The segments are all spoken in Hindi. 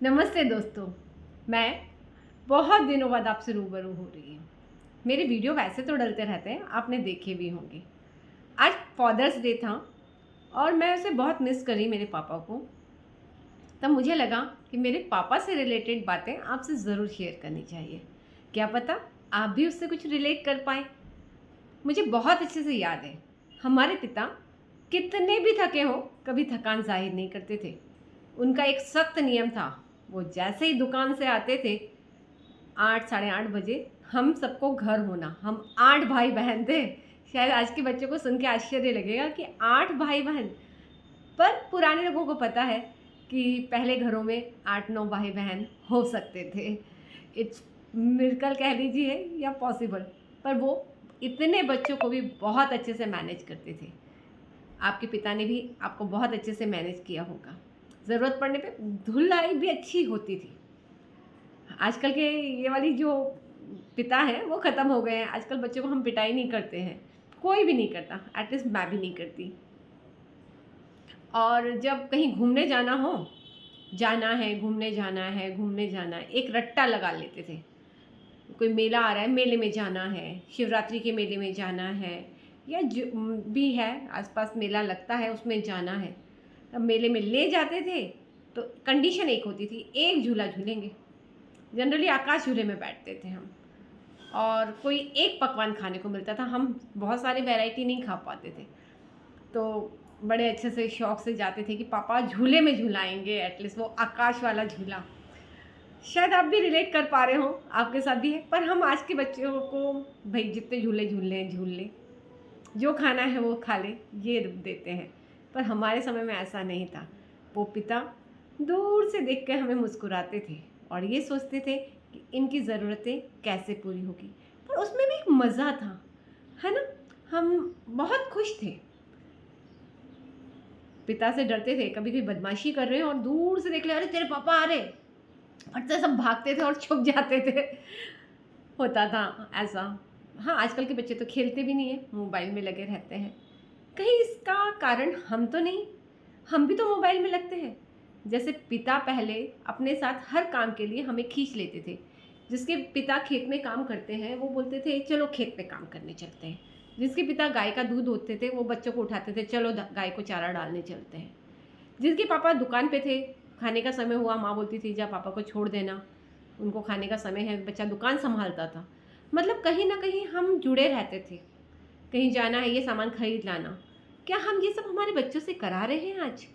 नमस्ते दोस्तों। मैं बहुत दिनों बाद आपसे रूबरू हो रही हूँ। मेरे वीडियो वैसे तो डलते रहते हैं, आपने देखे भी होंगे। आज फादर्स डे था और मैं उसे बहुत मिस करी, मेरे पापा को। तब मुझे लगा कि मेरे पापा से रिलेटेड बातें आपसे ज़रूर शेयर करनी चाहिए। क्या पता आप भी उससे कुछ रिलेट कर पाएँ। मुझे बहुत अच्छे से याद है, हमारे पिता कितने भी थके हों, कभी थकान ज़ाहिर नहीं करते थे। उनका एक सख्त नियम था, वो जैसे ही दुकान से आते थे 8 साढ़े 8 बजे, हम सबको घर होना। हम 8 भाई बहन थे। शायद आज के बच्चों को सुन के आश्चर्य लगेगा कि 8 भाई बहन, पर पुराने लोगों को पता है कि पहले घरों में 8-9 भाई बहन हो सकते थे। इट्स मिरेकल कह लीजिए या पॉसिबल, पर वो इतने बच्चों को भी बहुत अच्छे से मैनेज करते थे। आपके पिता ने भी आपको बहुत अच्छे से मैनेज किया होगा। ज़रूरत पड़ने पे धुलाई भी अच्छी होती थी। आजकल के ये वाली जो पिता हैं वो ख़त्म हो गए हैं। आजकल बच्चों को हम पिटाई नहीं करते हैं, कोई भी नहीं करता, एटलीस्ट मैं भी नहीं करती। और जब कहीं घूमने जाना हो, जाना है, घूमने जाना है, घूमने जाना है, एक रट्टा लगा लेते थे। कोई मेला आ रहा है, मेले में जाना है, शिवरात्रि के मेले में जाना है, या जो भी है आसपास मेला लगता है उसमें जाना है। तब मेले में ले जाते थे तो कंडीशन एक होती थी, एक झूला झूलेंगे। जनरली आकाश झूले में बैठते थे हम, और कोई एक पकवान खाने को मिलता था। हम बहुत सारी वैरायटी नहीं खा पाते थे, तो बड़े अच्छे से शौक़ से जाते थे कि पापा झूले में झुलाएंगे, एटलीस्ट वो आकाश वाला झूला। शायद आप भी रिलेट कर पा रहे हो, आपके साथ भी है। पर हम आज के बच्चों को भाई जितने झूले झूल लें झूल लें, जो खाना है वो खा लें, ये देते हैं। पर हमारे समय में ऐसा नहीं था। वो पिता दूर से देख कर हमें मुस्कुराते थे और ये सोचते थे कि इनकी ज़रूरतें कैसे पूरी होगी। पर उसमें भी एक मज़ा था, है ना? हम बहुत खुश थे। पिता से डरते थे, कभी भी बदमाशी कर रहे हैं और दूर से देख ले, अरे तेरे पापा आ रहे, फट से सब भागते थे और छुप जाते थे। होता था ऐसा। हाँ, आजकल के बच्चे तो खेलते भी नहीं हैं, मोबाइल में लगे रहते हैं। कहीं इसका कारण हम तो नहीं, हम भी तो मोबाइल में लगते हैं। जैसे पिता पहले अपने साथ हर काम के लिए हमें खींच लेते थे। जिसके पिता खेत में काम करते हैं वो बोलते थे चलो खेत में काम करने चलते हैं। जिसके पिता गाय का दूध दोहते थे वो बच्चों को उठाते थे, चलो गाय को चारा डालने चलते हैं। जिनके पापा दुकान पे थे, खाने का समय हुआ, माँ बोलती थी जा पापा को छोड़ देना, उनको खाने का समय है, बच्चा दुकान संभालता था। मतलब कहीं ना कहीं हम जुड़े रहते थे। कहीं जाना है, ये सामान खरीद लाना। क्या हम ये सब हमारे बच्चों से करा रहे हैं आज?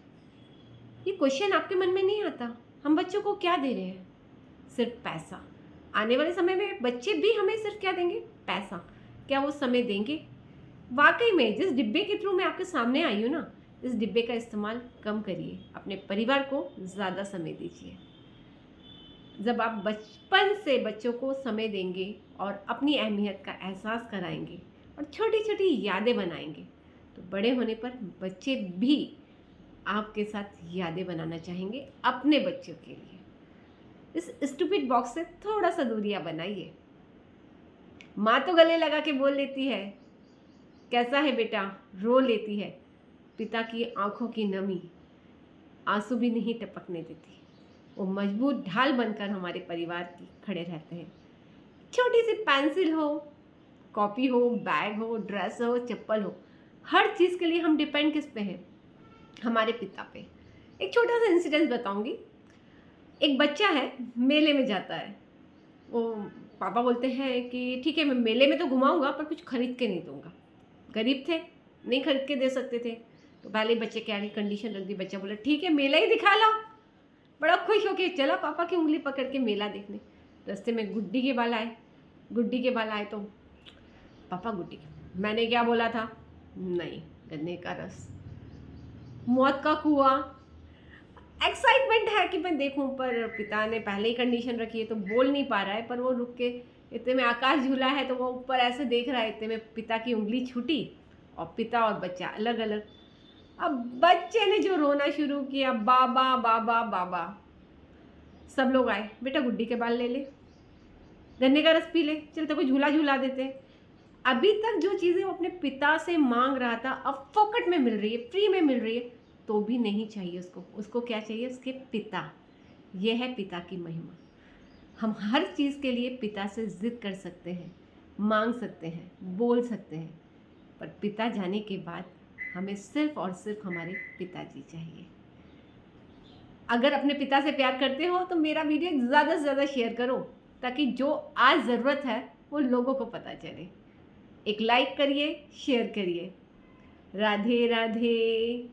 ये क्वेश्चन आपके मन में नहीं आता? हम बच्चों को क्या दे रहे हैं? सिर्फ पैसा। आने वाले समय में बच्चे भी हमें सिर्फ क्या देंगे? पैसा। क्या वो समय देंगे? वाकई में जिस डिब्बे के थ्रू मैं आपके सामने आई हूँ ना, इस डिब्बे का इस्तेमाल कम करिए, अपने परिवार को ज़्यादा समय दीजिए। जब आप बचपन से बच्चों को समय देंगे और अपनी अहमियत का एहसास कराएंगे और छोटी छोटी यादें बनाएंगे, तो बड़े होने पर बच्चे भी आपके साथ यादें बनाना चाहेंगे अपने बच्चों के लिए। इस स्टूपिड बॉक्स से थोड़ा सा दूरियां बनाइए। माँ तो गले लगा के बोल लेती है, कैसा है बेटा, रो लेती है। पिता की आंखों की नमी आंसू भी नहीं टपकने देती। वो मजबूत ढाल बनकर हमारे परिवार की खड़े रहते हैं। छोटी सी पेंसिल हो, कॉपी हो, बैग हो, ड्रेस हो, चप्पल हो, हर चीज़ के लिए हम डिपेंड किस पे हैं? हमारे पिता पे। एक छोटा सा इंसिडेंस बताऊंगी। एक बच्चा है, मेले में जाता है। वो पापा बोलते हैं कि ठीक है मैं मेले में तो घुमाऊंगा पर कुछ खरीद के नहीं दूंगा। गरीब थे, नहीं खरीद के दे सकते थे, तो पहले बच्चे के आगे कंडीशन रख दी। बच्चा बोला ठीक है मेला ही दिखा लो। बड़ा खुश होके चला पापा की उंगली पकड़ के मेला देखने। रास्ते में गुड्डी के बाल आए। गुड्डी के बाल आए तो पापा गुड्डी के, मैंने क्या बोला था? नहीं, गन्ने का रस। मौत का कुआं। एक्साइटमेंट है कि मैं देखूं, पर पिता ने पहले ही कंडीशन रखी है तो बोल नहीं पा रहा है। पर वो रुक के, इतने में आकाश झूला है तो वो ऊपर ऐसे देख रहा है। इतने में पिता की उंगली छूटी और पिता और बच्चा अलग अलग। अब बच्चे ने जो रोना शुरू किया, बाबा बाबा बाबा। सब लोग आए, बेटा गुड्डी के बाल ले ले, गन्ने का रस पी ले, चल तेरे को झूला झूला देते। अभी तक जो चीज़ें वो अपने पिता से मांग रहा था अब फोकट में मिल रही है, फ्री में मिल रही है, तो भी नहीं चाहिए उसको। उसको क्या चाहिए? उसके पिता। ये है पिता की महिमा। हम हर चीज़ के लिए पिता से ज़िद कर सकते हैं, मांग सकते हैं, बोल सकते हैं, पर पिता जाने के बाद हमें सिर्फ़ और सिर्फ हमारे पिताजी चाहिए। अगर अपने पिता से प्यार करते हो तो मेरा वीडियो ज़्यादा से ज़्यादा शेयर करो, ताकि जो आज ज़रूरत है वो लोगों को पता चले। एक लाइक करिए, शेयर करिए। राधे राधे।